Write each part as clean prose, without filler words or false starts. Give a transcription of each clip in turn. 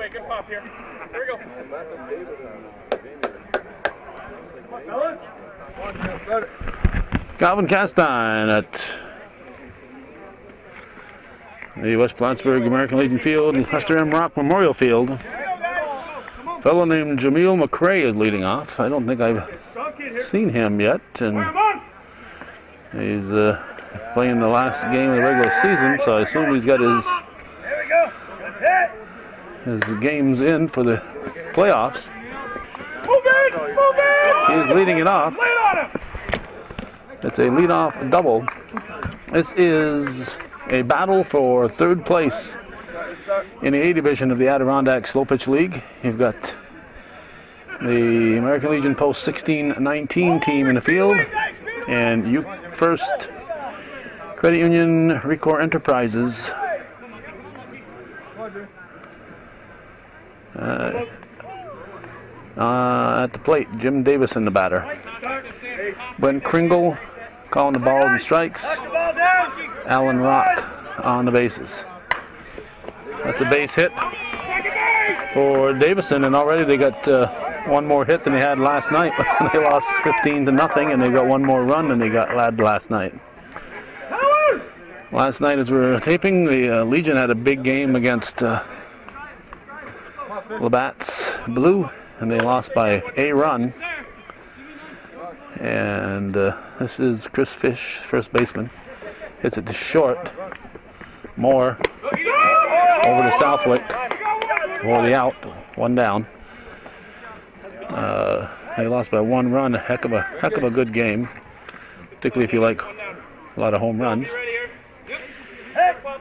Good pop here. Here we go. Calvin Castine at the West Plattsburgh American Legion Field, Lester M. Rock Memorial Field. A fellow named Jameel McCray is leading off. I don't think I've seen him yet, and he's playing the last game of the regular season, so I assume he's got his games in for the playoffs. He's leading it off. It's a leadoff double. This is a battle for third place in the A division of the Adirondack Slow Pitch League. You've got the American Legion Post 16-19 team in the field, and First Credit Union Recor Enterprises at the plate. Jim Davison, the batter. Brent Kringle calling the balls and strikes. Alan Rock on the bases. That's a base hit for Davison, and already they got one more hit than they had last night. They lost 15-0, and they got one more run than they got last night. Last night, as we were taping, the Legion had a big game against Labatt's Blue, and they lost by a run. And this is Chris Fish, first baseman. Hits it to short. Moore over to Southwick for the out. One down. They lost by one run. Heck of a good game, particularly if you like a lot of home runs.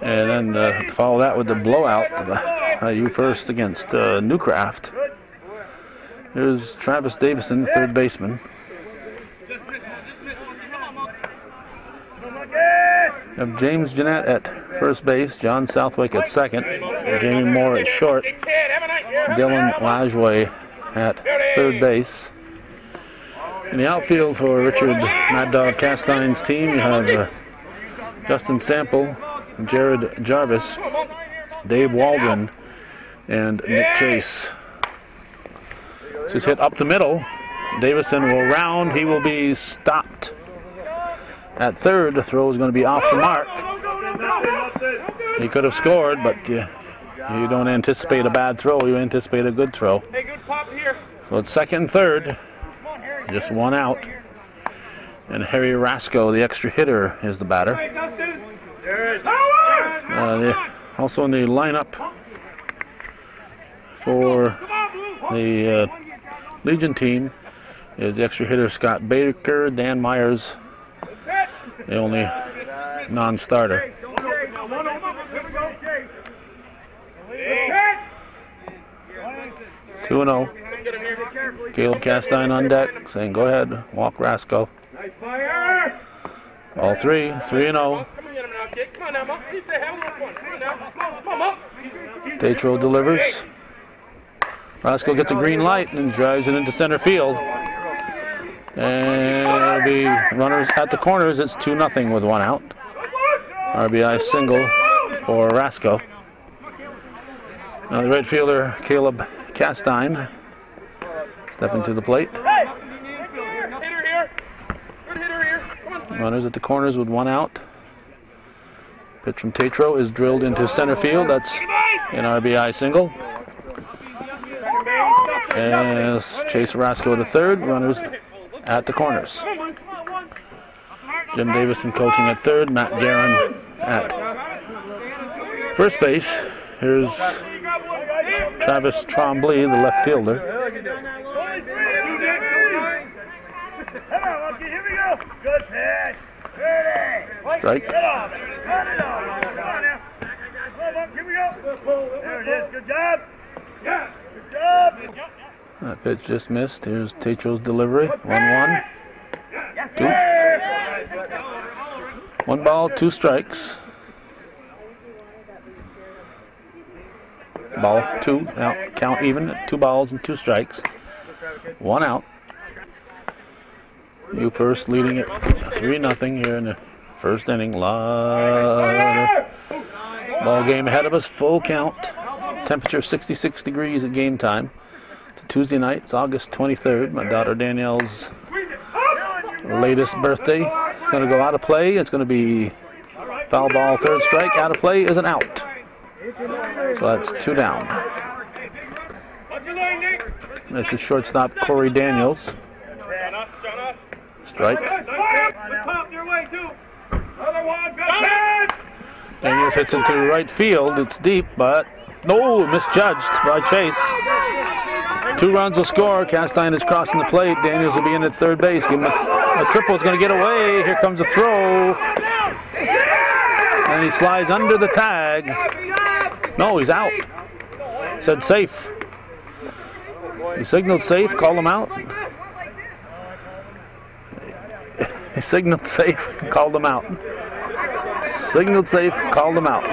And then to follow that with the blowout, First against Newcraft. Here's Travis Davison, third baseman. We have James Jeanette at first base, John Southwick at second, Jamie Moore at short, Dylan Lajoie at third base. In the outfield for Richard Mad Dog Castine's team, you have Justin Sample, Jared Jarvis, Dave Waldron, and Nick Chase. This is hit up the middle. Davison will round. He will be stopped at third. The throw is going to be off the mark. He could have scored, but you don't anticipate a bad throw. You anticipate a good throw. So it's second and third. Just one out. And Harry Rasco, the extra hitter, is the batter. Also in the lineup for the Legion team is the extra hitter Scott Baker, Dan Myers, the only non-starter. Two and 0. Caleb Castine on deck, saying, "Go ahead, walk Rasco." All three, 3-0. Tatro delivers. Rasco gets a green light and drives it into center field. And it'll be runners at the corners. It's 2-0 with one out. RBI single for Rasco. Now the right fielder, Caleb Castine, stepping to the plate. Runners at the corners with one out. Pitch from Tatro is drilled into center field. That's an RBI single. And Chase Rasco to third. Runners at the corners. Jim Davison coaching at third. Matt Guerin at first base. Here's Travis Trombley, the left fielder. Strike. Good job. That pitch just missed. Here's Tatro's delivery. 1-1. 2. 1 ball, 2 strikes. Ball 2. Now count even at 2 balls and 2 strikes. 1 out. First leading it 3-0 here in the first inning. Lot of ball game ahead of us. Full count. Temperature 66 degrees at game time. It's a Tuesday night. It's August 23rd. My daughter Danielle's latest birthday. It's going to go out of play. It's going to be foul ball, third strike. Out of play is an out. So that's 2 down. That's the shortstop, Corey Daniels. Strike. Daniels hits it to right field. It's deep, but no, misjudged by Chase. 2 runs will score. Castine is crossing the plate. Daniels will be in at third base. Give him a triple. Is going to get away. Here comes a throw. And he slides under the tag. No, he's out. Said safe. He signaled safe, called him out. He signaled safe, called him out. Signaled safe, called him out.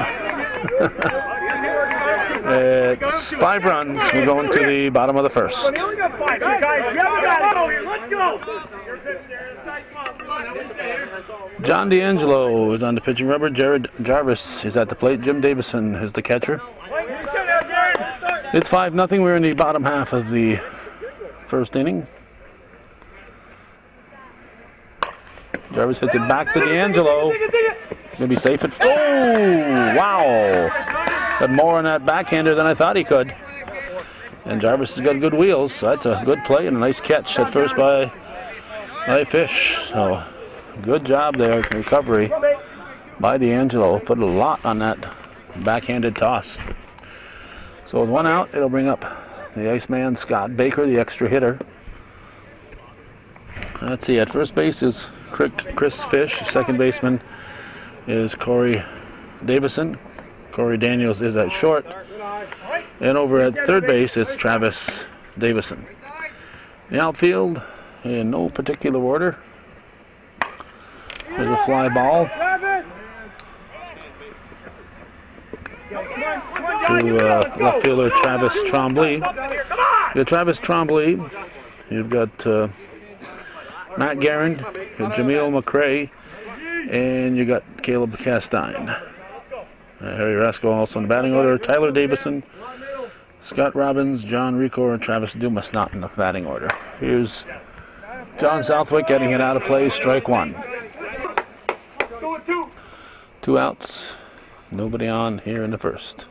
It's 5 runs. We're going to the bottom of the first. John D'Angelo is on the pitching rubber. Jared Jarvis is at the plate. Jim Davison is the catcher. It's 5-0. We're in the bottom half of the first inning. Jarvis hits it back to D'Angelo. Gonna be safe at. Oh, wow! Got more on that backhander than I thought he could. And Jarvis has got good wheels, so that's a good play and a nice catch at first by Fish. So good job there, recovery by D'Angelo. Put a lot on that backhanded toss. So with 1 out, it'll bring up the Iceman, Scott Baker, the extra hitter. Let's see, at first base is Chris Fish. Second baseman is Corey Davison. Corey Daniels is at short. And over at third base, it's Travis Davison. The outfield, in no particular order. There's a fly ball to left fielder Travis Trombley. You got Travis Trombley. You've got Matt Guerin, Jameel McCray, and you got Caleb Castine. Harry Rasco also in the batting order. Tyler Davison, Scott Robbins, John Rico, and Travis Dumas not in the batting order. Here's John Southwick getting it out of play. Strike 1. 2 outs. Nobody on here in the first.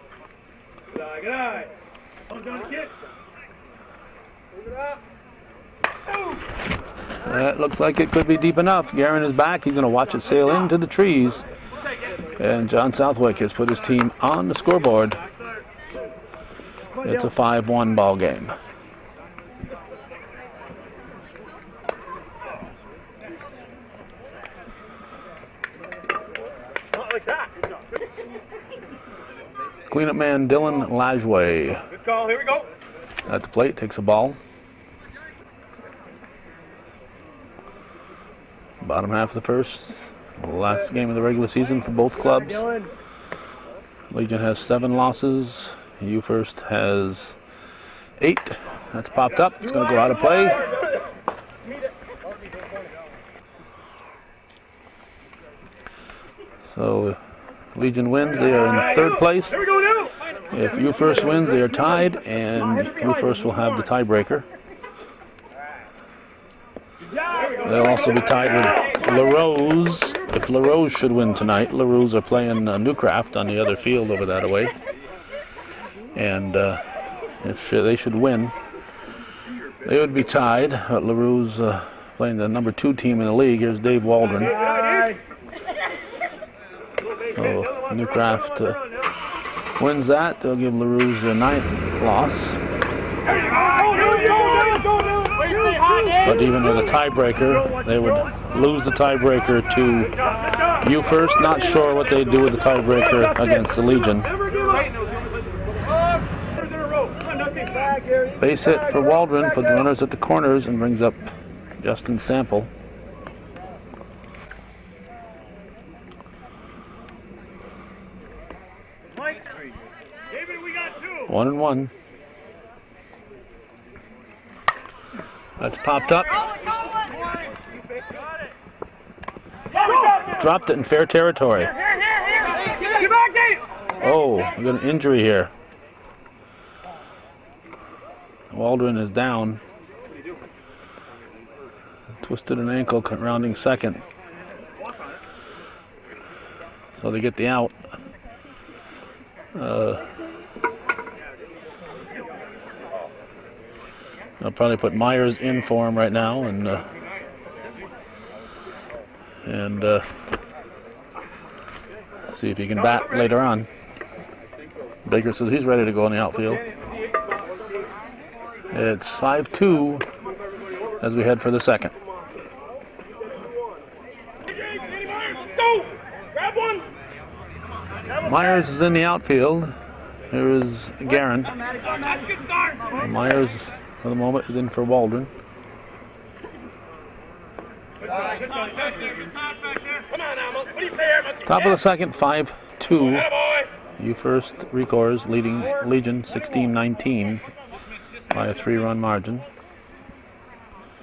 That looks like it could be deep enough. Guerin is back. He's going to watch it sail into the trees. And John Southwick has put his team on the scoreboard. It's a 5-1 ball game. Cleanup man Dylan Lajway. Good call. Here we go. At the plate, takes a ball. Bottom half of the first. Last game of the regular season for both clubs. Legion has 7 losses. U First has 8. That's popped up. It's going to go out of play. So Legion wins. They are in third place. If U First wins, they are tied, and U First will have the tiebreaker. They'll also be tied with LaRose. If LaRose should win tonight, LaRose are playing Newcraft on the other field over that way. And if they should win, they would be tied. But LaRose playing the number 2 team in the league. Here's Dave Waldron. So Newcraft wins that. They'll give LaRose a 9th loss. But even with a tiebreaker, they would lose the tiebreaker to U First. Not sure what they'd do with the tiebreaker against the Legion. Base hit for Waldron, puts runners at the corners and brings up Justin Sample. One and one. That's popped up. Dropped it in fair territory. Oh, we got an injury here. Waldron is down. Twisted an ankle rounding second. So they get the out. I'll probably put Myers in for him right now and see if he can bat later on. Baker says he's ready to go in the outfield. It's 5-2 as we head for the second. Myers is in the outfield. Here is Guerin. Myers, for the moment, is in for Waldron. Top of the second, 5-2. You first Recors leading Legion 16-19 by a 3-run margin.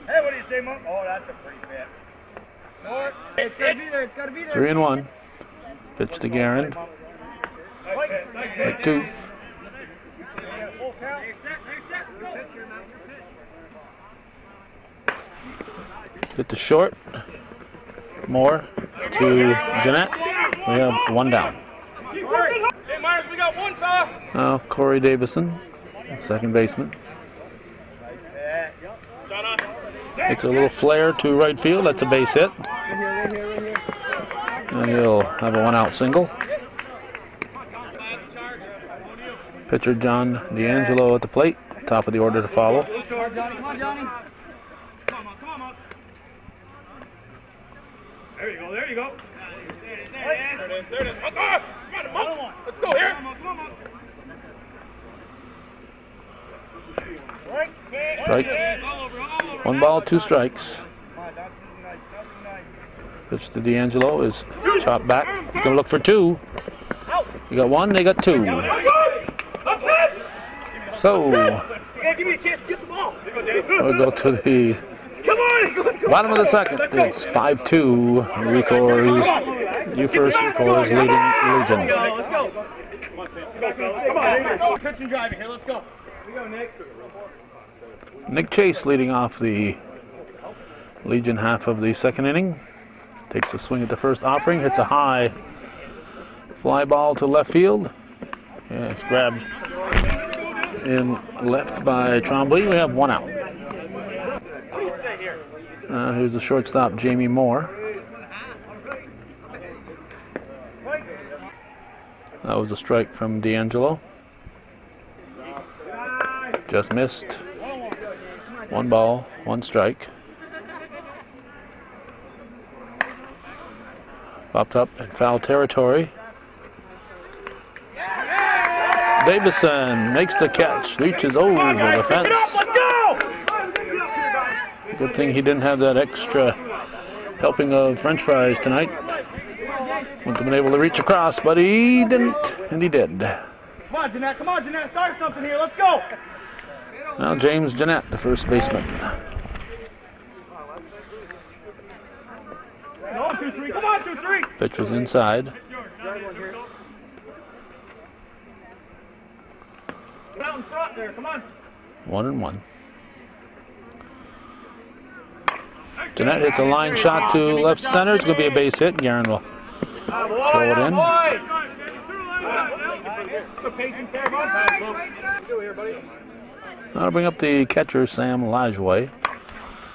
Hey, what do you say, Monk? Oh, that's a pretty fit. It's gotta be there. It's gotta be there. 3-1. Pitch to Guerin. At 2. Hit to short. Moore to Jeanette. We have 1 down. Hey, Myers, we got 1 foul. Now Corey Davison, second baseman. It's a little flare to right field. That's a base hit. And he'll have a 1-out single. Pitcher John D'Angelo at the plate. Top of the order to follow. Come on, Johnny. There you go, there you go. There it is, there it is. Come on, let's go here. Strike. 1 ball, 2 strikes. Pitch to D'Angelo is chopped back. He's going to look for 2. You got 1, they got 2. So, we'll go to the bottom of the second. It's 5-2. Recors, you first Recors leading Legion. Pitch and driving here, let's go. We go, Nick. Nick Chase leading off the Legion half of the second inning. Takes a swing at the first offering, hits a high fly ball to left field. Yeah, it's grabbed in left by Trombley. We have 1 out. Here's the shortstop, Jamie Moore. That was a strike from D'Angelo. Just missed. 1 ball, 1 strike. Popped up in foul territory. Davison makes the catch, reaches over the fence. Good thing he didn't have that extra helping of French fries tonight. Wouldn't have been able to reach across, but he didn't, and he did. Come on, Jeanette, start something here, let's go. Now James Jeanette, the first baseman. 1, 2, 3, come on, 2, 3. Pitch was inside. Out in front there, come on. 1-1. Jeanette hits a line shot to left center. It's going to be a base hit. Guerin will throw it in. I'll bring up the catcher, Sam Lajway.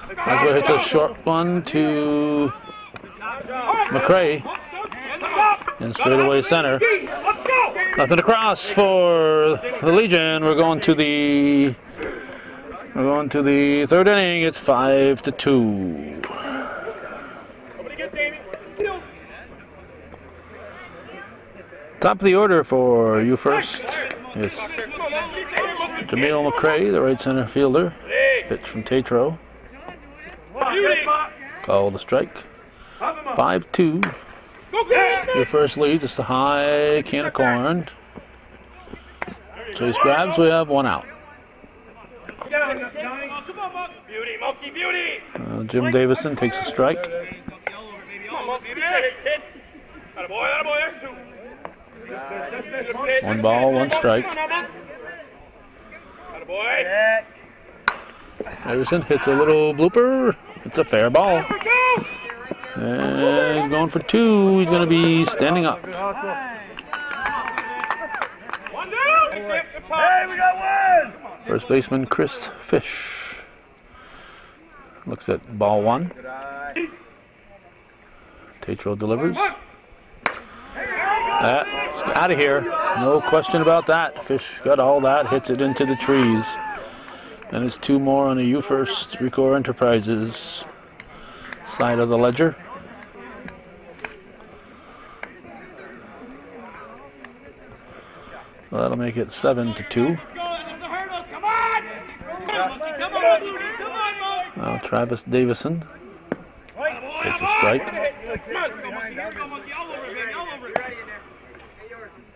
Lajway hits a short one to McCray in straightaway center. Nothing across for the Legion. We're going to the third inning. It's 5-2. Top of the order for you first is Jameel McCray, the right center fielder. Pitch from Tatro. Called a strike. 5-2. Your first lead, just a high can of corn. Chase grabs, we have 1 out. Jim Davison takes a strike. 1 ball, 1 strike. Davison hits a little blooper. It's a fair ball. And he's going for 2. He's going to be standing up. Hey, we got one! First baseman Chris Fish looks at ball 1. Tatro delivers. That's out of here. No question about that. Fish got all that, hits it into the trees. And it's 2 more on the U First Recor Enterprises side of the ledger. Well, that'll make it 7-2. Now Travis Davison takes a strike.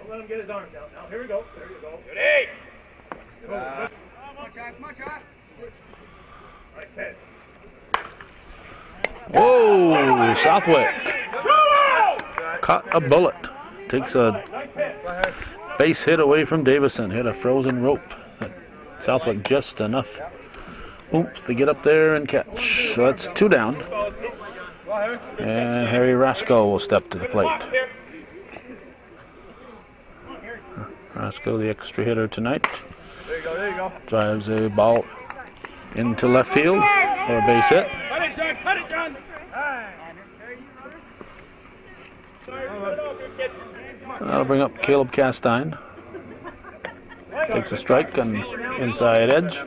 Let him get his arms out now. Here we go. There you go. Whoa! Southwick caught a bullet. Takes a base hit away from Davison. Hit a frozen rope. Southwick just enough oomph to get up there and catch. So that's 2 down. And Harry Rasco will step to the plate. Rasco, the extra hitter tonight, drives a ball into left field for a base hit. That'll bring up Caleb Castine. Takes a strike on inside edge.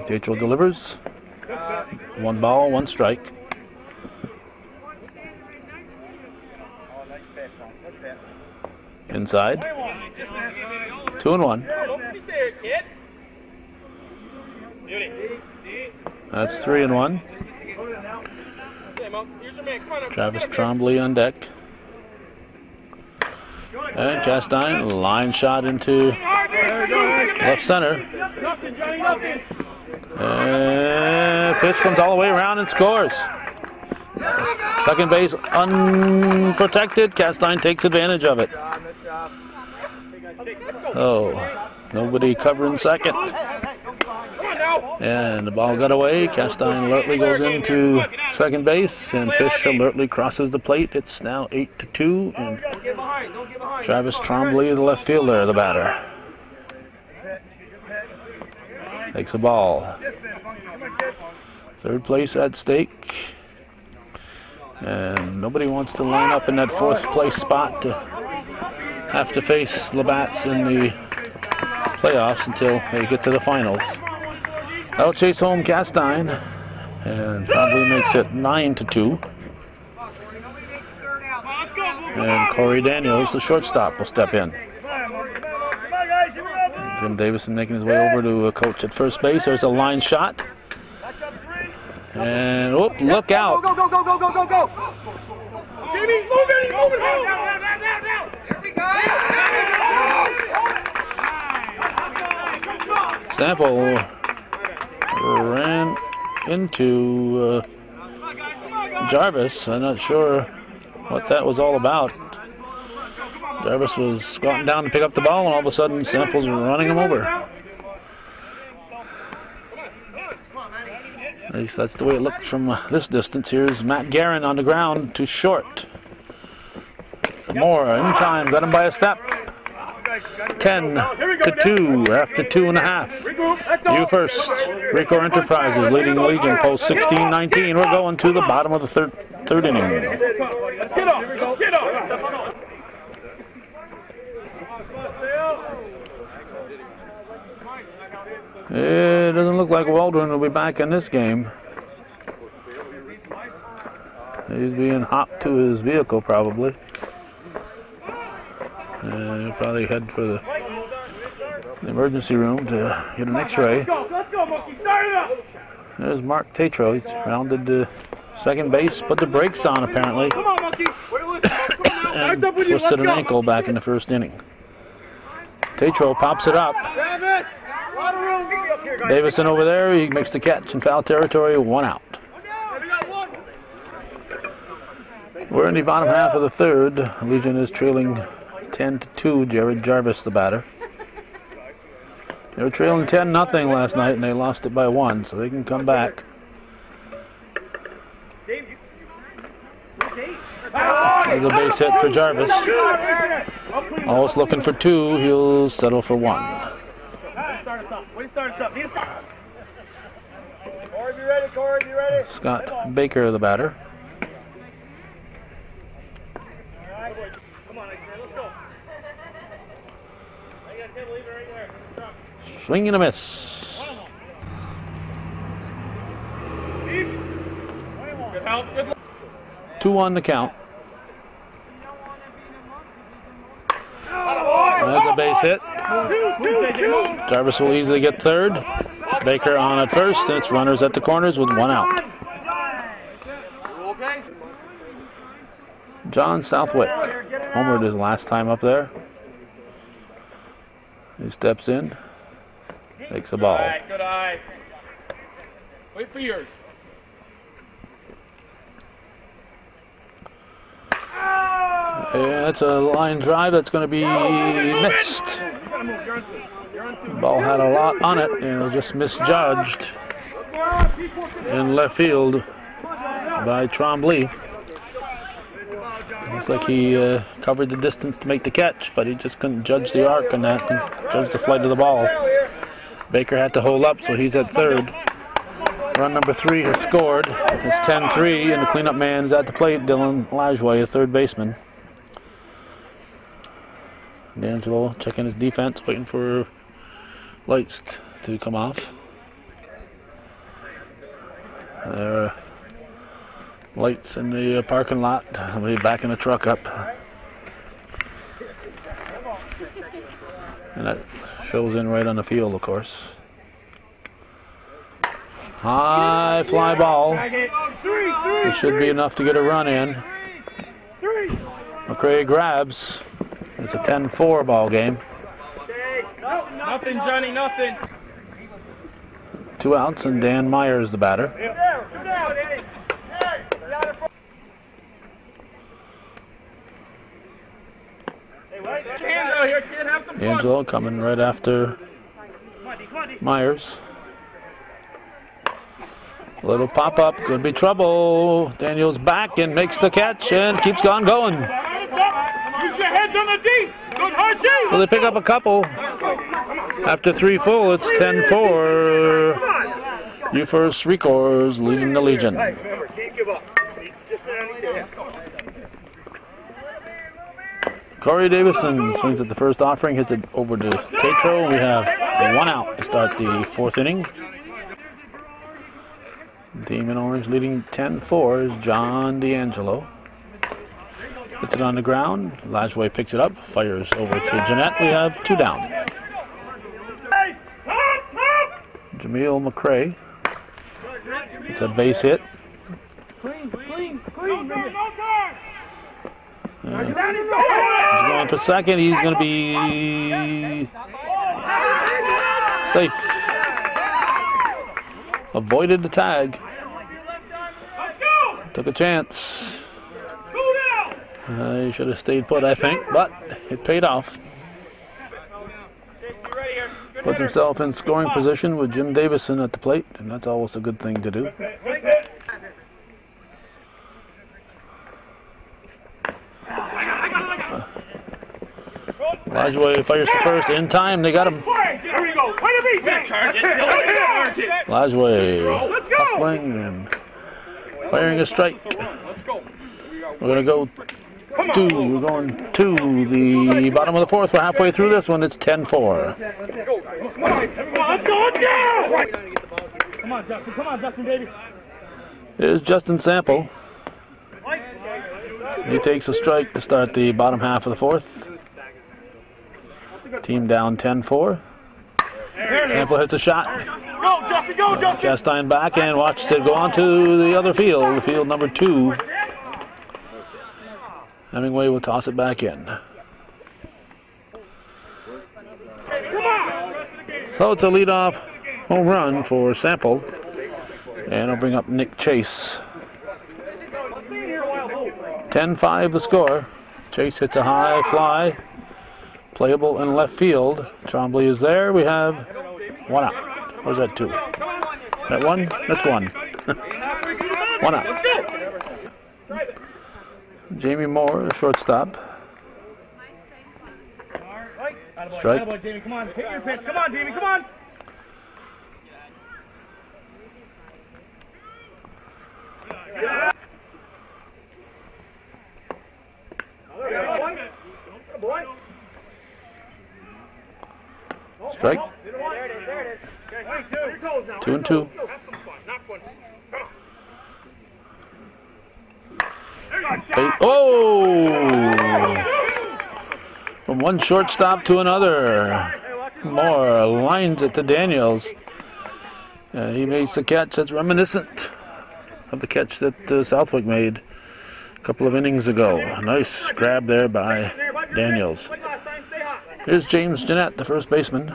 Tatro delivers. 1 ball, 1 strike. Inside. 2-1. That's 3-1. Travis Trombley on deck. And Castine, line shot into left center. And Fish comes all the way around and scores. Second base unprotected. Castine takes advantage of it. Oh, nobody covering second. And the ball got away. Castine alertly goes into second base, and Fish alertly crosses the plate. It's now 8-2, and Travis Trombley, the left fielder, the batter, takes a ball. Third place at stake, and nobody wants to line up in that 4th place spot to have to face Labatt's in the playoffs until they get to the finals. That'll chase home Castine, and Trombley makes it 9-2. And Corey Daniels, the shortstop, will step in. Jim Davison making his way over to a coach at first base. There's a line shot. And whoop, look out. Go, go, go, go, go, go, go. Jimmy's moving, he's moving. Now. There we go. Sample ran into Jarvis. I'm not sure what that was all about. Jarvis was squatting down to pick up the ball, and all of a sudden Sample's running him over. At least that's the way it looked from this distance. Here's Matt Guerin on the ground, too short. More in time, got him by a step. 10-2 after 2.5. U First Recor Enterprises leading the Legion post 16-19. We're going to the bottom of the third inning. Let's get off. Let's get off. It doesn't look like Waldron will be back in this game. He's being hopped to his vehicle probably. And he'll probably head for the emergency room to get an x-ray. Let's go, monkey. Start it up. There's Mark Tatro. He's rounded to second base, put the brakes on apparently. Come on, monkey. And twisted an ankle back in the first inning. Tatro pops it up. Davison over there, he makes the catch in foul territory, 1 out. We're in the bottom half of the third. Legion is trailing 10-2. Jared Jarvis, the batter. They were trailing 10-0 last night, and they lost it by 1, so they can come back. There's a base hit for Jarvis. Almost looking for 2. He'll settle for 1. Corey, be ready, Corey, be ready. Scott Baker, the batter. Come on, let's go. Swing and a miss. Good help. Good luck. 2-1 the count. That's a base hit. Jarvis will easily get third. Baker on at first, and it's runners at the corners with 1 out. John Southwick homered his last time up there. He steps in, takes a ball. Good eye. Wait for yours. Yeah, that's a line drive that's going to be missed. The ball had a lot on it, and it was just misjudged in left field by Trombley. Looks like he covered the distance to make the catch, but he just couldn't judge the arc on that and judge the flight of the ball. Baker had to hold up, so he's at third. Run number 3 has scored. It's 10-3, and the cleanup man's at the plate, Dylan Lajway, a third baseman. D'Angelo checking his defense, waiting for lights to come off. There are lights in the parking lot. We'll be backing the truck up. And that shows in right on the field, of course. High fly ball. It should be enough to get a run in. McCray grabs. It's a 10-4 ball game. Nothing, Johnny, nothing. 2 outs, and Dan Myers the batter. Angelo coming right after Myers. Little pop-up, could be trouble. Daniel's back and makes the catch and keeps on going. So they pick up a couple. After 3 full, it's 10-4. UFirst Records leading the Legion. Corey Davison swings at the first offering, hits it over to Tatro. We have 1 out to start the 4th inning. Team in orange leading 10-4 is John D'Angelo. Hits it on the ground. Lajway picks it up, fires over to Jeanette. We have 2 down. Jameel McCray. It's a base hit. He's going for second. He's going to be safe. Avoided the tag. Took a chance. He should have stayed put, I think, but it paid off. Puts himself in scoring position with Jim Davison at the plate, and that's always a good thing to do. Lajway fires to first in time. They got him. Lajway hustling and firing a strike. We're going to go we're going to the bottom of the 4th. We're halfway through this one. It's 10-4. Let's go! Come on, Justin, baby. Here's Justin Sample. He takes a strike to start the bottom half of the 4th. Team down 10-4. Sample hits a shot. Go, Justin, go, Justin! Chastain back and watches it go on to the other field, field number 2. Hemingway will toss it back in. So it's a leadoff home run for Sample. And I'll bring up Nick Chase. 10-5 the score. Chase hits a high fly. Playable in left field. Trombley is there. We have 1 out. Or is that 2? That 1? That's 1. 1 out. Jamie Moore, shortstop. Strike. Jamie, come on. Hit your pitch. Come on, Jamie. Come on. Strike. 2-2. Oh! From one shortstop to another. Moore lines it to Daniels. He makes a catch that's reminiscent of the catch that Southwick made a couple of innings ago. A nice grab there by Daniels. Here's James Jeanette, the first baseman.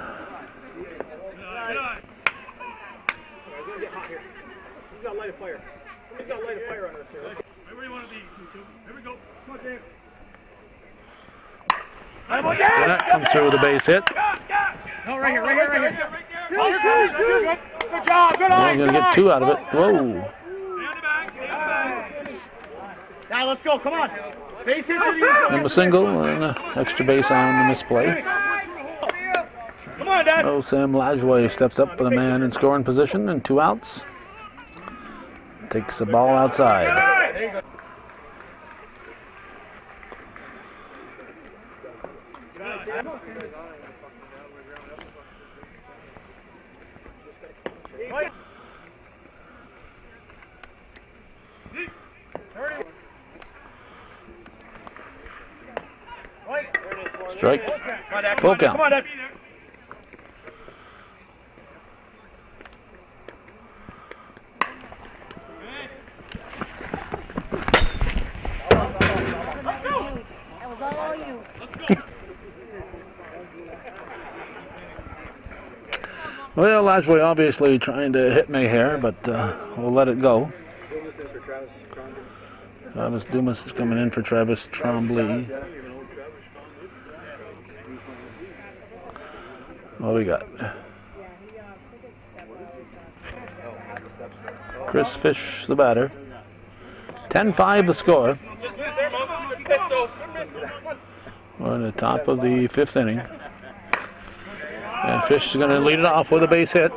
Jeanette comes through with a base hit. No, right here. Good job. Good We're going to get 2 out of it. Whoa. Now let's go. Come on. Base hit. And a single and an extra base on the misplay. Come on, Dad. Oh, Sam Lajway steps up with a man in scoring position and 2 outs. Takes the ball outside. Strike. Full count. Come on, Dad. Well, Lajway obviously trying to hit me here, but we'll let it go. Travis Dumas is coming in for Travis Trombley. What we got? Chris Fish, the batter. 10-5 the score. We're in the top of the 5th inning. And Fish is going to lead it off with a base hit.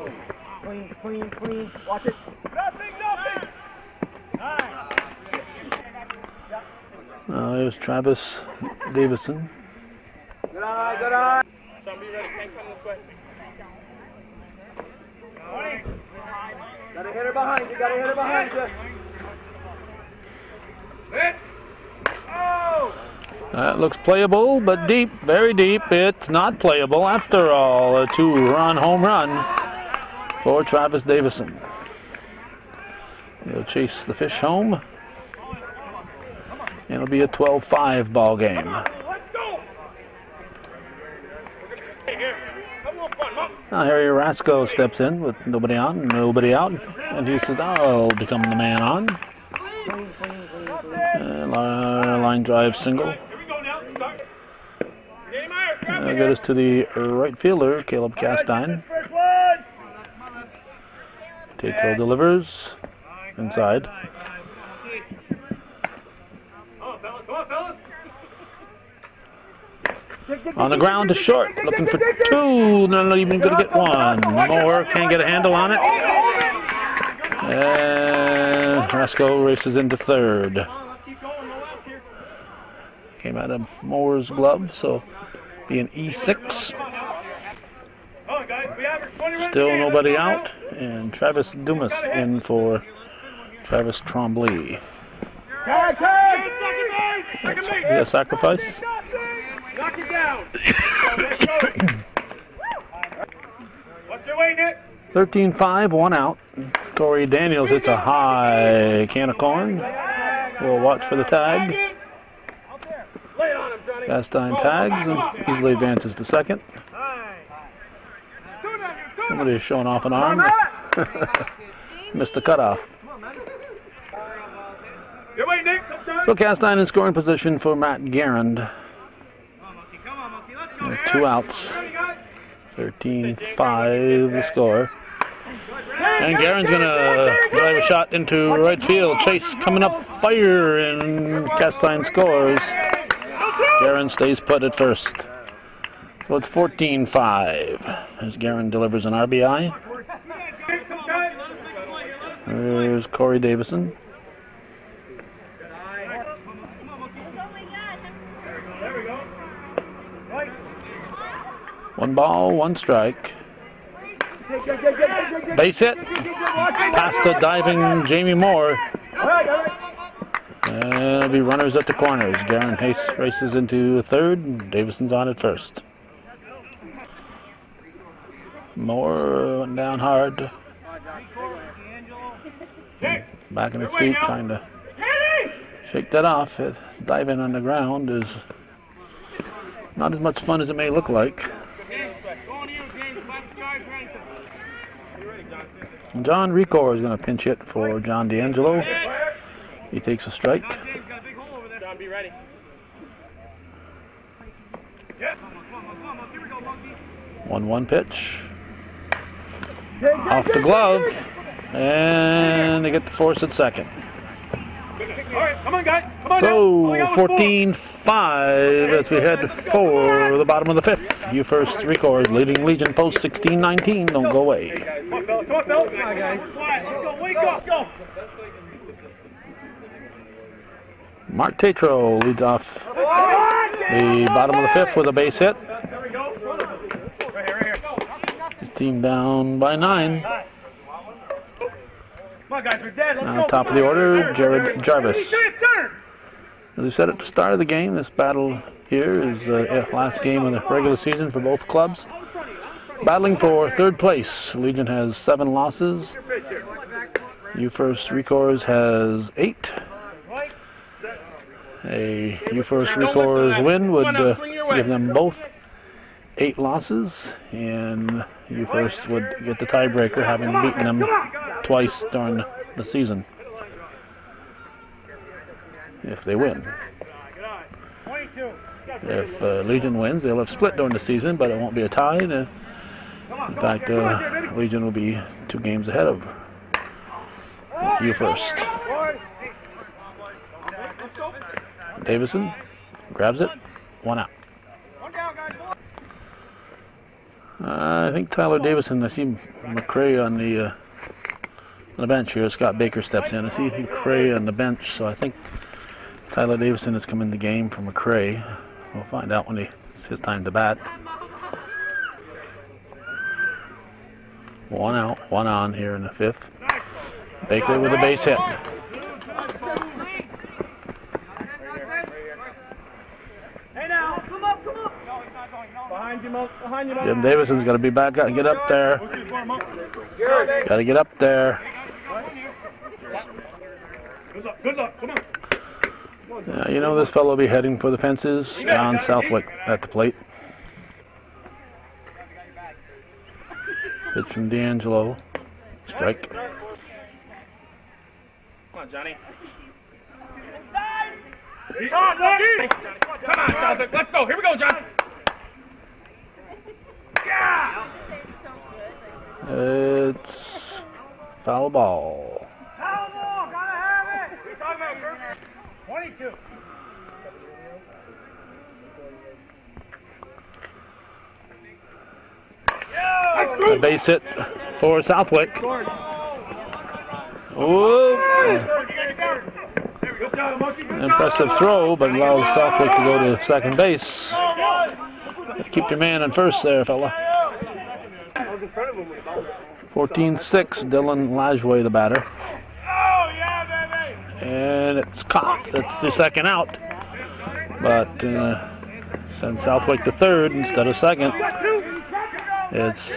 Clean. Watch it. Nothing. There's Travis Davison. Good eye. Gotta hit her behind you. That looks playable, but deep, very deep. It's not playable after all. A 2-run home run for Travis Davison. He'll chase the Fish home. It'll be a 12-5 ball game. Now Harry Rasco steps in with nobody on, nobody out, and he says, "I'll become the man on." Line drive single. That'll get us to the right fielder, Caleb Castine. Tatro delivers inside. On the ground to short, looking for 2. Not even going to get 1. Moore can't get a handle on it. And Rasco races into 3rd. Came out of Moore's glove, so be an E6. Still nobody out, and Travis Dumas in for Travis Trombley. That's a sacrifice. Knock it down. What's your way, Nick? 13-5, 1 out. Corey Daniels hits a high can of corn. We'll watch for the tag. Castine tags and easily advances to second. Somebody is showing off an arm. Missed the cutoff. So Castine in scoring position for Matt Garand. 2 outs. 13-5 the score. And Garen's going to drive a shot into right field. Chase coming up, fire, and Castine scores. Garen stays put at first. So it's 14-5 as Garen delivers an RBI. There's Corey Davison. One ball, one strike. Base hit. Past the diving Jamie Moore. And it'll be runners at the corners. Garen Hayes races into third. Davison's on at first. Moore went down hard. Back on his feet, trying to shake that off. Diving on the ground is not as much fun as it may look like. John Ricor is going to pinch hit for John D'Angelo. He takes a strike. John, be ready. 1-1 pitch. Off the glove. And they get the force at second. Come on, guys. Come on. So 14-5 as we head for the bottom of the fifth. You first, Ricor leading Legion post 16-19. Don't go away. Come on, Phil. Come on, Phil. Come on, guys. Let's go. Wake up. Go. Mark Tatro leads off the bottom of the fifth with a base hit. There we go. Right here. His team down by 9. Come on, guys. We're dead. Let's Now go. top of the order, Jared Jarvis. Turn. As we said at the start of the game, this battle here is the last game of the regular season for both clubs. Battling for third place. Legion has 7 losses. You First Ricors has 8. A You First Ricors win would give them both 8 losses, and You First would get the tiebreaker, having beaten them twice during the season. If they win. If Legion wins, they'll have split during the season, but it won't be a tie. In fact, Legion will be 2 games ahead of You First. Davison grabs it, 1 out. I think Tyler Davison, I see McCray on the bench here. Scott Baker steps in. I see McCray on the bench, so I think Tyler Davison has come in the game for McCray. We'll find out when it's his time to bat. 1 out, 1 on here in the fifth. Baker with a base hit. Jim Davison's got to be back out and get up there. Got to get up there. You know this fellow will be heading for the fences. John Southwick at the plate. Pitch from D'Angelo. Strike. Come on, Johnny. Come on, Southwick. Let's go. Here we go, John. It's foul ball. Foul ball, gotta have it. 22. A base hit for Southwick. Ooh. Impressive throw, but allows Southwick to go to second base. Keep your man on first there, fella. 14-6, Dylan Lajway, the batter. And it's caught. That's the second out. But sends Southwick to third instead of second. It's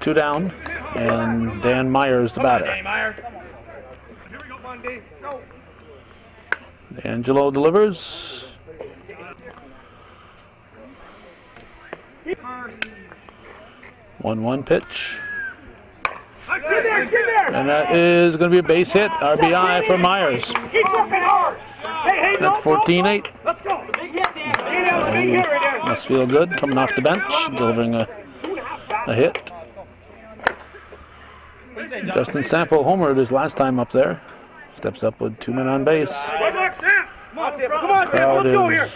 2 down, and Dan Myers, the batter. D'Angelo delivers. 1-1 pitch. And that is going to be a base hit. RBI for Myers. That's 14-8. Must feel good coming off the bench, delivering a hit. Justin Sample homered his last time up there. Steps up with 2 men on base. Crowd is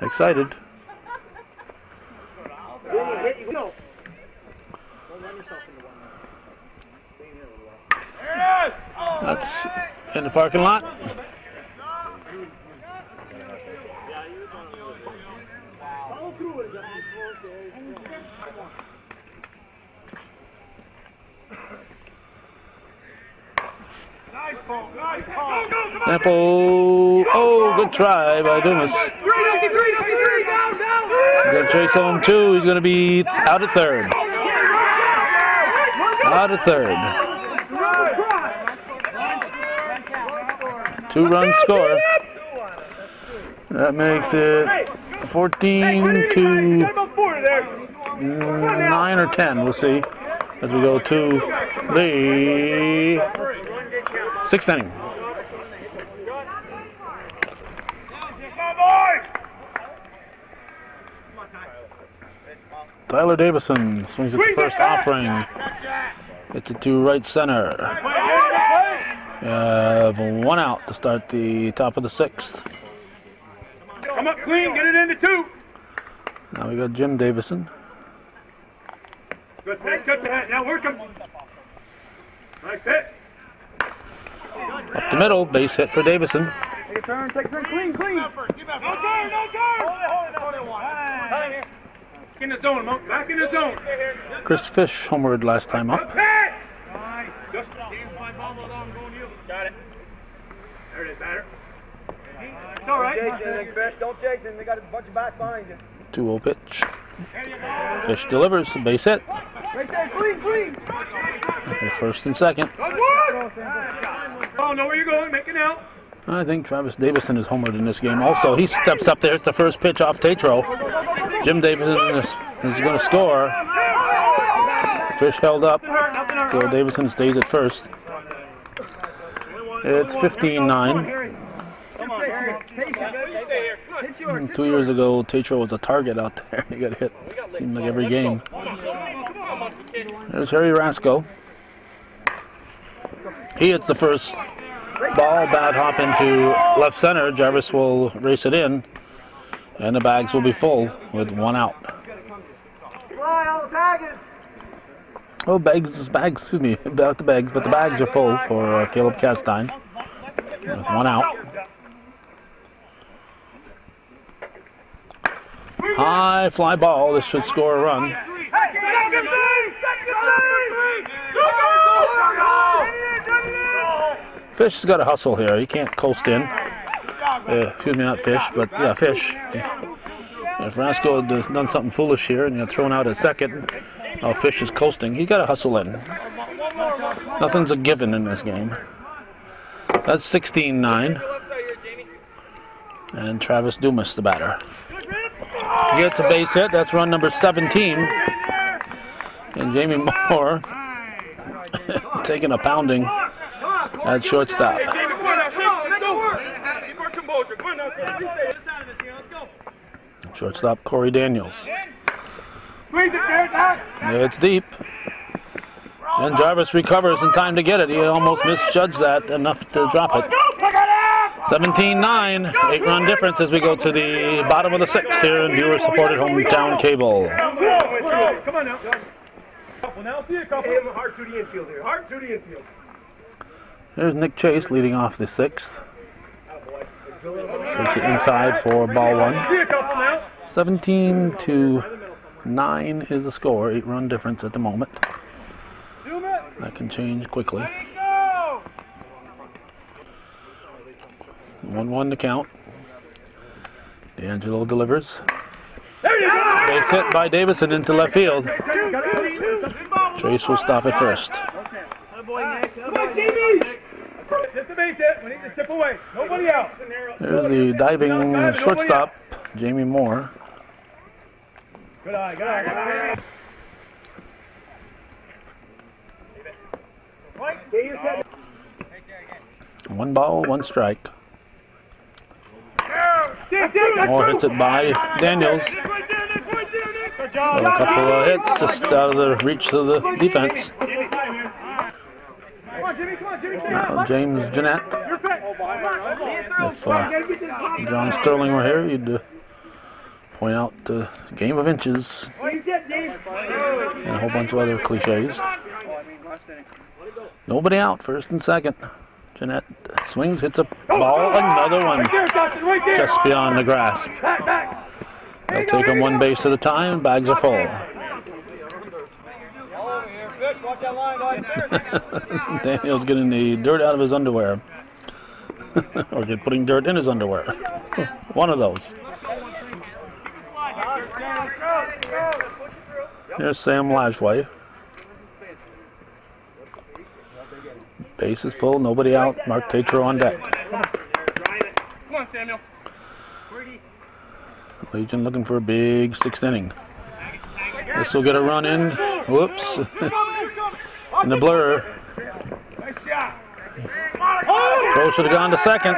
excited. That's in the parking lot. Sample, oh, good try by Dumas. He's going to chase home 2. He's going to be out at third. Out at third. 2-run score. That makes it 14-9 or 10. We'll see as we go to the 6th inning. Tyler Davison swings at the first offering. It's it to right center. We have 1 out to start the top of the 6th. Come up clean, get it into 2. Now we got Jim Davison. Good pitch, good pitch. Now work him. Nice hit. Up the middle, base hit for Davison. Take a turn, clean. No turn. Hold it. Back in the zone, Mo. Back in the zone. Chris Fish homered last time up. Got it. There it is, batter. It's all right. Don't chase him. They got a bunch of bats behind you. 2-0 pitch. Fish delivers, base hit. Right there, clean. First and second. Oh, know where you're going. Make it out. I think Travis Davison is homered in this game also. He steps up there. It's the first pitch off Tatro. Jim Davison is going to score. Fish held up, so Davison stays at first. It's 15-9. 2 years ago, Tatro was a target out there. He got hit, seemed like every game. There's Harry Rasco. He hits the first ball, bad hop into left center. Jarvis will race it in, and the bags will be full with 1 out. Oh, bags, excuse me, about the bags, but the bags are full for Caleb Castine with 1 out. High fly ball. This should score a run. Fish has got to hustle here. He can't coast in. Excuse me, not Fish, but yeah, Fish. If Rasco had done something foolish here and got thrown out at second, Fish is coasting. He's got to hustle in. Nothing's a given in this game. That's 16-9. And Travis Dumas, the batter. He gets a base hit. That's run number 17. And Jamie Moore taking a pounding at shortstop. Shortstop Corey Daniels. It's deep. And Jarvis recovers in time to get it. He almost misjudged that enough to drop it. 17-9, 8-run difference as we go to the bottom of the 6th here in viewer-supported hometown cable. Come on now. Now see a couple. Hard to the infield here. Hard to the infield. There's Nick Chase leading off the 6th. Takes it inside for ball 1. 17-9 is the score. 8-run difference at the moment. That can change quickly. 1-1 to count. D'Angelo delivers. Base hit by Davison into left field. Trace will stop it first. There's the diving shortstop, Jamie Moore. Good eye, good eye, good eye. 1 ball, 1 strike. Moore hits it by Daniels. A couple of hits just out of the reach of the defense. Now James Jeanette. If John Sterling were here, he'd point out the game of inches and a whole bunch of other cliches. Nobody out, first and second. Jeanette swings, hits a ball, another one just beyond the grasp. They'll take them one base at a time, bags are full. Daniel's getting the dirt out of his underwear. Or putting dirt in his underwear. One of those. Here's Sam Lashway. Base is full, nobody out. Mark Tatro on deck. Come on, Samuel. Legion looking for a big sixth inning. This will get a run in. Whoops. In the blur. Throw should have gone to second.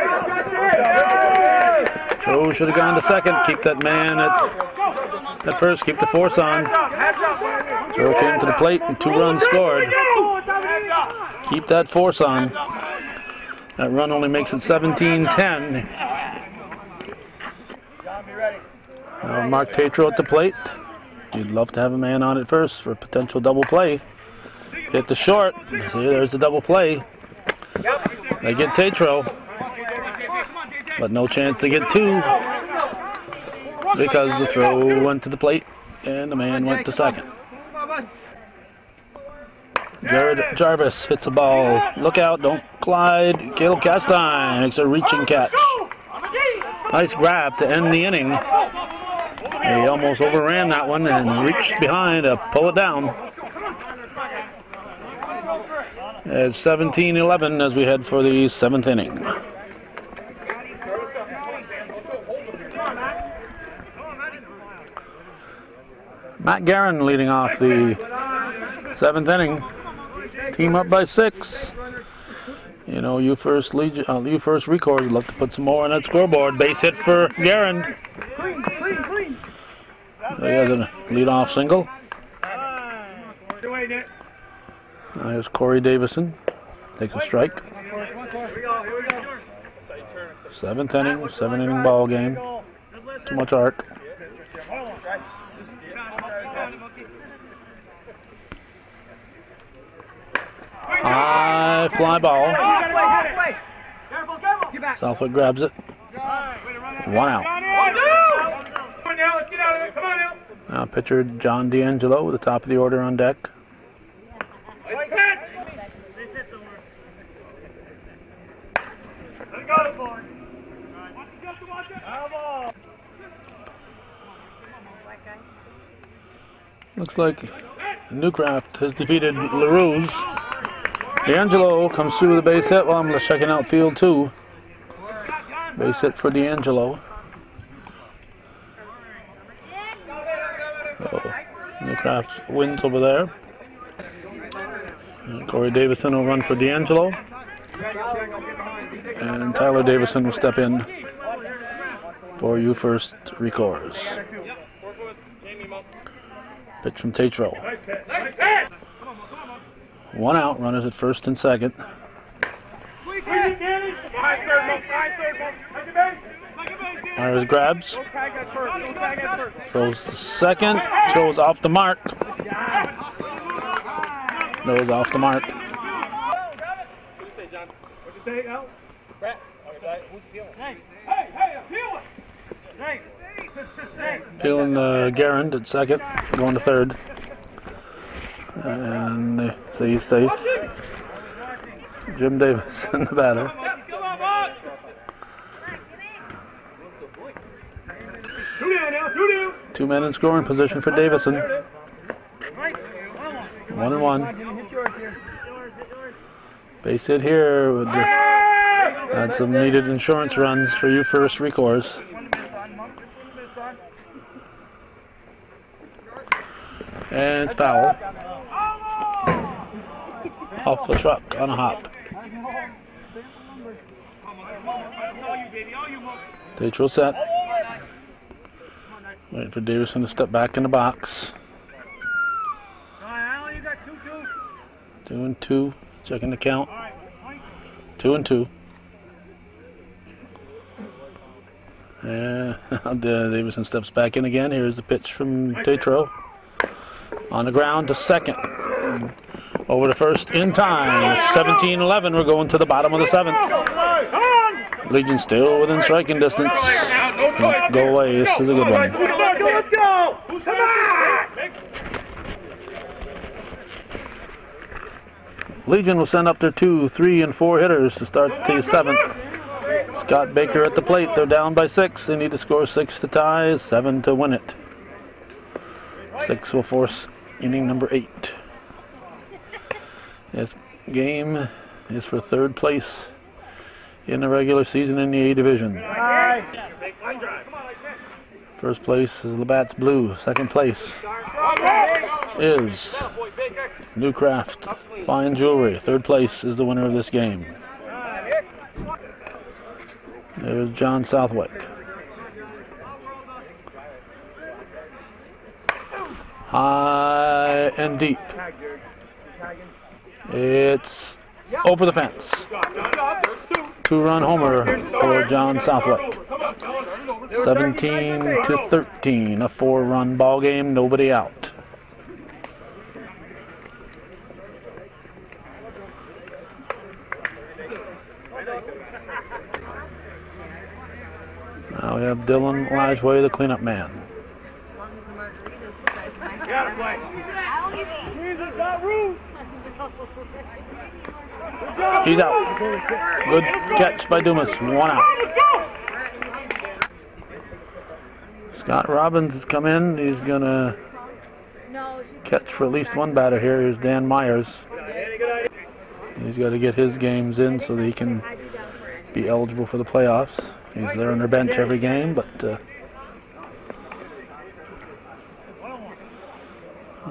Throw should have gone to second. Keep that man at first. Keep the force on. Throw came to the plate and 2 runs scored. Keep that force on. That run only makes it 17-10. Mark Tatro at the plate. You'd love to have a man on it first for a potential double play. Hit the short. See, there's the double play. They get Tatro, but no chance to get 2 because the throw went to the plate and the man went to second. Jared Jarvis hits a ball. Look out, don't glide. Caleb Castine makes a reaching catch. Nice grab to end the inning. He almost overran that one and reached behind to pull it down. It's 17-11 as we head for the 7th inning. Matt Guerin leading off the 7th inning. Team up by 6. You know, you first record. You'd love to put some more on that scoreboard. Base hit for Guerin. So he has a lead-off single. Here's Corey Davison. Takes a strike. 7th inning, 7-inning ball game. Too much arc. High fly ball. Southwood grabs it. 1 out. Now pitcher John D'Angelo with the top of the order on deck. Looks like Newcraft has defeated LaRue's. D'Angelo comes through the base hit while I'm checking out field 2. Base hit for D'Angelo. Newcraft wins over there. And Corey Davison will run for D'Angelo. And Tyler Davison will step in for you first records. Pitch from Tatro. 1 out, runners at first and second. Myers grabs. Throws to second. Throws off the mark. Throws off the mark. Peeling Guerin at second, going to third. And they say he's safe. Jim Davis in the batter. Two men in scoring position for Davison. 1-1. Base hit here would add some needed insurance runs for you first recores. And it's foul. Off the truck on a hop. Tatro set. Waiting for Davison to step back in the box. Alan, you got 2-2. 2 and 2. Checking the count. 2 and 2. Yeah, Davison steps back in again. Here's the pitch from Tetro. On the ground to second. Over to first in time. 17-11. We're going to the bottom of the 7th. Legion still within striking distance. Go away. This is a good one. Let's go! Come on! Legion will send up their 2, 3, and 4 hitters to start the 7th. Scott Baker at the plate. They're down by 6. They need to score 6 to tie, 7 to win it. 6 will force inning number 8. This game is for 3rd place in the regular season in the A division. First place is Labatt's Blue. 2nd place is Newcraft Fine Jewelry. 3rd place is the winner of this game. There's John Southwick. High and deep. It's over the fence. 2-run homer for John Southwick. 17-13, a 4-run ball game, nobody out. Now we have Dylan Lajway, the cleanup man. He's out. Good catch by Dumas. 1 out. Scott Robbins has come in. He's going to catch for at least one batter here. Here's Dan Myers. He's got to get his games in so that he can be eligible for the playoffs. He's there on their bench every game, but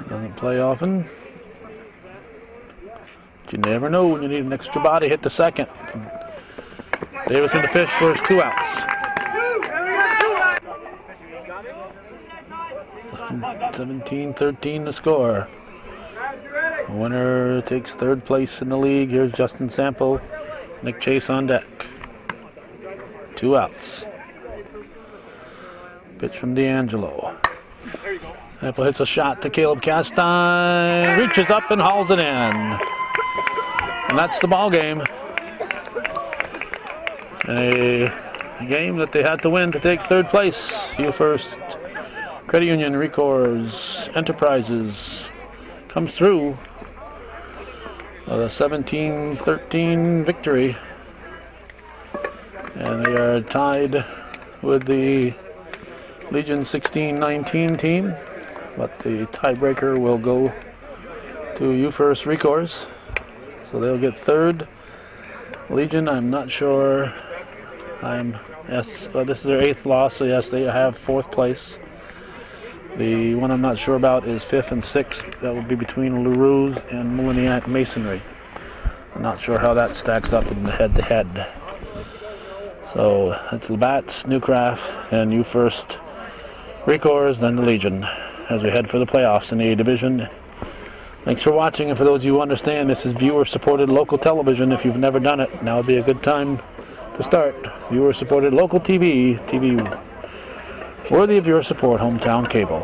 doesn't play often. But you never know when you need an extra body. Hit the second. Davis in the fish for his 2 outs. 17-13 the score. The winner takes 3rd place in the league. Here's Justin Sample, Nick Chase on deck. 2 outs. Pitch from D'Angelo. Sample hits a shot to Caleb Castine. Reaches up and hauls it in. And that's the ball game. A game that they had to win to take 3rd place. You first. Credit Union, Recours, Enterprises comes through. A 17-13 victory. And they are tied with the Legion 16-19 team, but the tiebreaker will go to UFirst Recours. So they'll get 3rd. Legion, I'm not sure. This is their 8th loss, so yes, they have 4th place. The one I'm not sure about is 5th and 6th. That would be between LaRue's and Moliniac Masonry. I'm not sure how that stacks up in the head-to-head. So it's Labatt's, Newcraft, and UFirst Recours, then the Legion, as we head for the playoffs in the A Division. Thanks for watching, and for those of you who understand, this is viewer-supported local television. If you've never done it, now would be a good time to start. Viewer-supported local TV worthy of your support, hometown cable.